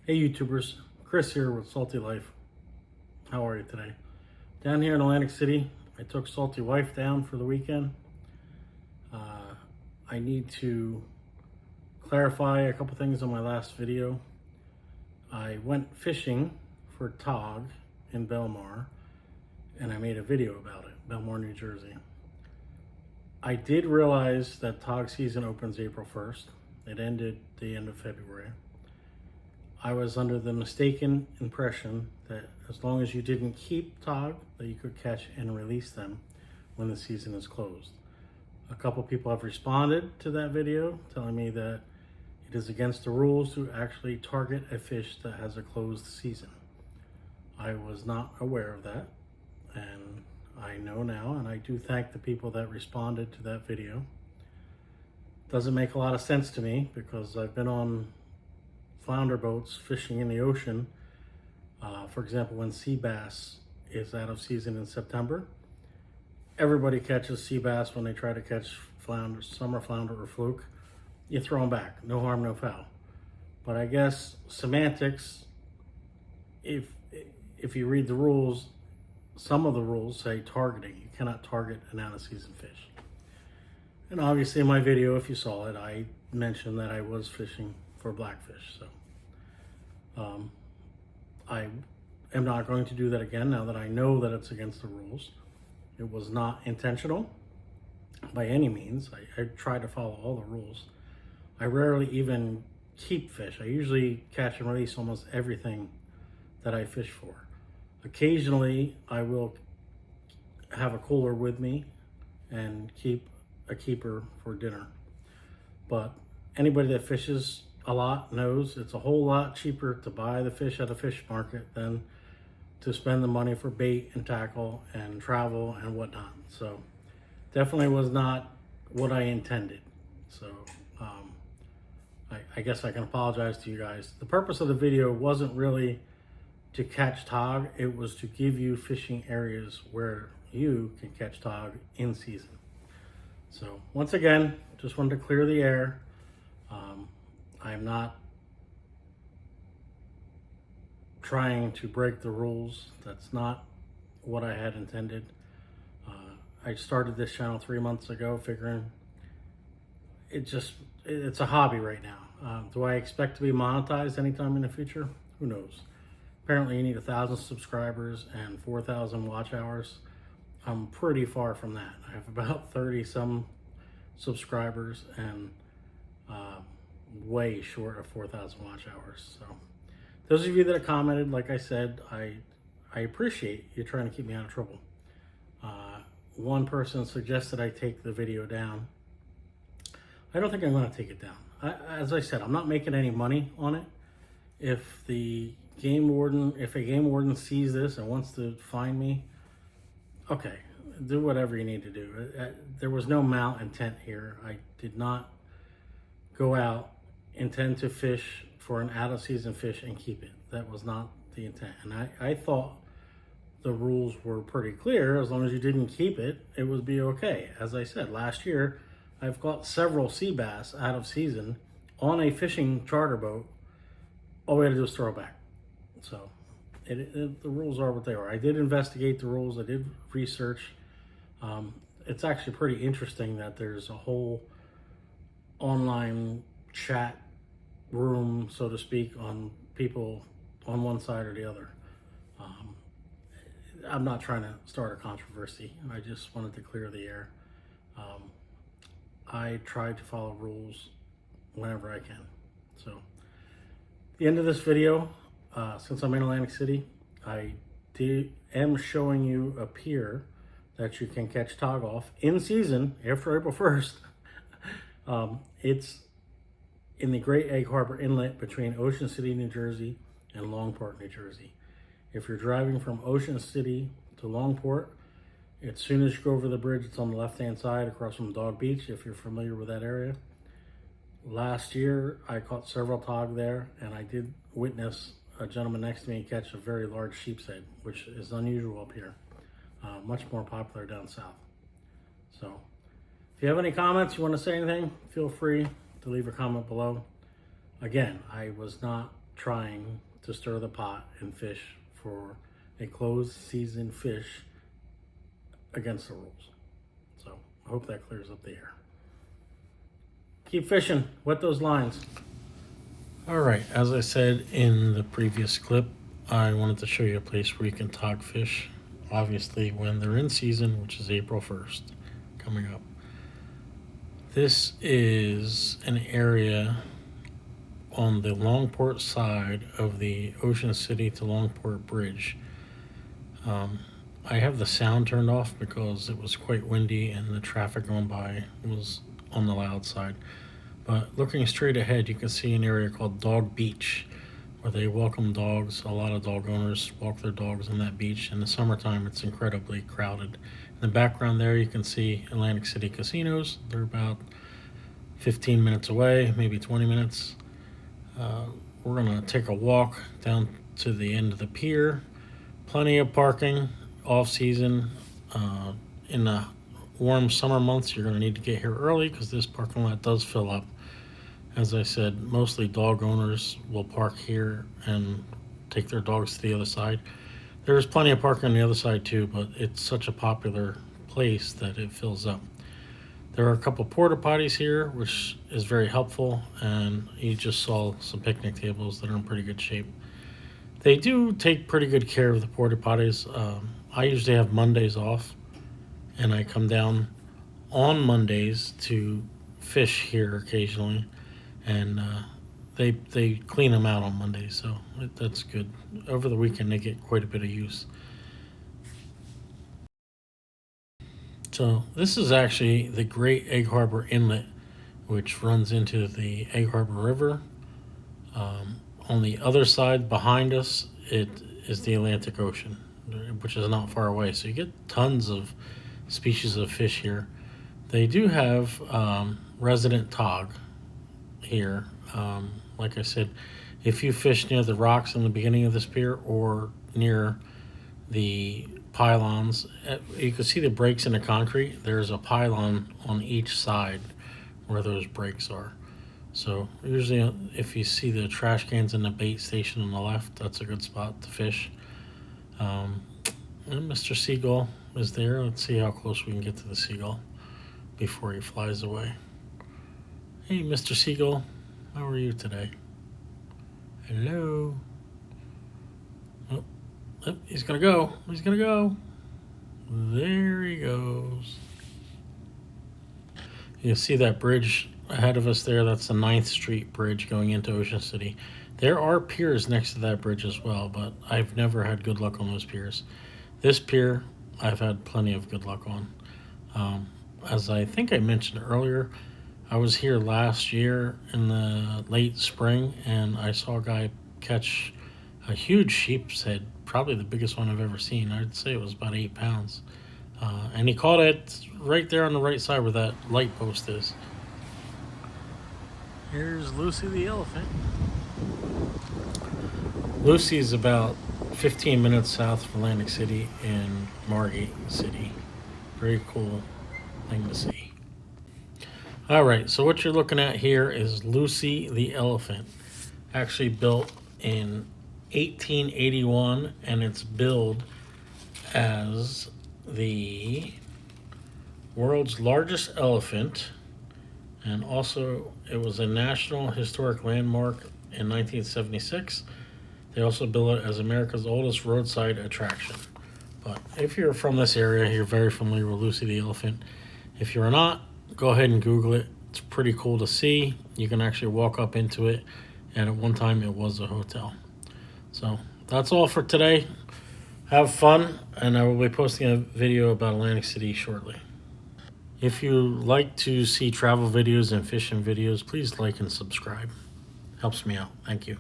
Hey YouTubers, Chris here with Salty Life. How are you today? Down here in Atlantic City, I took Salty Wife down for the weekend. I need to clarify a couple things on my last video. I went fishing for tog in Belmar and I made a video about it, Belmar, New Jersey. I did realize that tog season opens April 1st. It ended the end of February. I was under the mistaken impression that as long as you didn't keep tog, that you could catch and release them when the season is closed. A couple people have responded to that video telling me that it is against the rules to actually target a fish that has a closed season. I was not aware of that, and I know now, and I do thank the people that responded to that video. Doesn't make a lot of sense to me because I've been on flounder boats fishing in the ocean. For example, when sea bass is out of season in September, everybody catches sea bass when they try to catch flounder, summer flounder or fluke. You throw them back, no harm, no foul. But I guess semantics, if you read the rules, some of the rules say targeting. You cannot target an out of season fish. And obviously in my video, if you saw it, I mentioned that I was fishing for blackfish. So I am not going to do that again now that I know that it's against the rules. It was not intentional by any means. I try to follow all the rules. I rarely even keep fish. I usually catch and release almost everything that I fish for. Occasionally I will have a cooler with me and keep a keeper for dinner. But anybody that fishes a lot knows it's a whole lot cheaper to buy the fish at a fish market than to spend the money for bait and tackle and travel and whatnot. So definitely was not what I intended. So I guess I can apologize to you guys. The purpose of the video wasn't really to catch tog. It was to give you fishing areas where you can catch tog in season. So once again, just wanted to clear the air. I am not trying to break the rules. That's not what I had intended. I started this channel 3 months ago figuring it's a hobby right now. Do I expect to be monetized anytime in the future? Who knows? Apparently you need 1,000 subscribers and 4,000 watch hours. I'm pretty far from that. I have about 30 some subscribers and way short of 4,000 watch hours. So those of you that have commented, like I said, I appreciate you trying to keep me out of trouble. One person suggested I take the video down. I don't think I'm going to take it down. As I said, I'm not making any money on it. If a game warden sees this and wants to fine me, okay, do whatever you need to do. There was no malintent here. I did not go out, intend to fish for an out of season fish and keep it. That was not the intent. And I thought the rules were pretty clear. As long as you didn't keep it, it would be okay. As I said, last year, I've caught several sea bass out of season on a fishing charter boat. All we had to do is throw it back. So the rules are what they are. I did investigate the rules. I did research. It's actually pretty interesting that there's a whole online chat room, so to speak, on people on one side or the other. I'm not trying to start a controversy. I just wanted to clear the air. I try to follow rules whenever I can. So at the end of this video, since I'm in Atlantic City, I am showing you a pier that you can catch tog off in season after April 1st. It's in the Great Egg Harbor Inlet between Ocean City, New Jersey and Longport, New Jersey. If you're driving from Ocean City to Longport, as soon as you go over the bridge, it's on the left-hand side across from Dog Beach, if you're familiar with that area. Last year, I caught several tog there, and I did witness a gentleman next to me catch a very large sheep's head, which is unusual up here. Much more popular down south. So if you have any comments, you want to say anything, feel free to leave a comment below. Again, I was not trying to stir the pot and fish for a closed season fish against the rules. So I hope that clears up the air. Keep fishing, wet those lines. All right, as I said in the previous clip, I wanted to show you a place where you can tog fish, obviously when they're in season, which is April 1st coming up. This is an area on the Longport side of the Ocean City to Longport Bridge. I have the sound turned off because it was quite windy and the traffic going by was on the loud side. But looking straight ahead, you can see an area called Dog Beach, where they welcome dogs. A lot of dog owners walk their dogs on that beach. In the summertime, it's incredibly crowded. In the background there, you can see Atlantic City casinos. They're about 15 minutes away, maybe 20 minutes. We're gonna take a walk down to the end of the pier. Plenty of parking off season. In the warm summer months, you're gonna need to get here early because this parking lot does fill up. As I said, mostly dog owners will park here and take their dogs to the other side. There's plenty of parking on the other side too, but it's such a popular place that it fills up. There are a couple porta potties here, which is very helpful, and you just saw some picnic tables that are in pretty good shape. They do take pretty good care of the porta potties. I usually have Mondays off, and I come down on Mondays to fish here occasionally, and they clean them out on Mondays, so that's good. Over the weekend, they get quite a bit of use. So this is actually the Great Egg Harbor Inlet, which runs into the Egg Harbor River. On the other side behind us, it is the Atlantic Ocean, which is not far away. So you get tons of species of fish here. They do have resident tog here. Like I said, if you fish near the rocks in the beginning of this pier or near the pylons, you can see the breaks in the concrete. There's a pylon on each side where those breaks are. So usually if you see the trash cans in the bait station on the left, that's a good spot to fish. And Mr. Seagull is there. Let's see how close we can get to the seagull before he flies away. Hey, Mr. Seagull, how are you today? Hello. Oh, he's gonna go. He's gonna go. There he goes. You see that bridge ahead of us there? That's the 9th Street Bridge going into Ocean City. There are piers next to that bridge as well, but I've never had good luck on those piers. This pier, I've had plenty of good luck on. As I think I mentioned earlier, I was here last year in the late spring, and I saw a guy catch a huge sheep's head, probably the biggest one I've ever seen. I'd say it was about 8 pounds. And he caught it right there on the right side where that light post is. Here's Lucy the elephant. Lucy's about 15 minutes south of Atlantic City in Margate City. Very cool thing to see. All right, so what you're looking at here is Lucy the elephant. Actually built in 1881, and it's billed as the world's largest elephant, and also it was a National Historic Landmark in 1976. They also bill it as America's oldest roadside attraction. But if you're from this area, you're very familiar with Lucy the elephant. If you're not, go ahead and Google it. It's pretty cool to see. You can actually walk up into it, and at one time it was a hotel. So that's all for today. Have fun, and I will be posting a video about Atlantic City shortly. If you like to see travel videos and fishing videos, please like and subscribe. Helps me out. Thank you.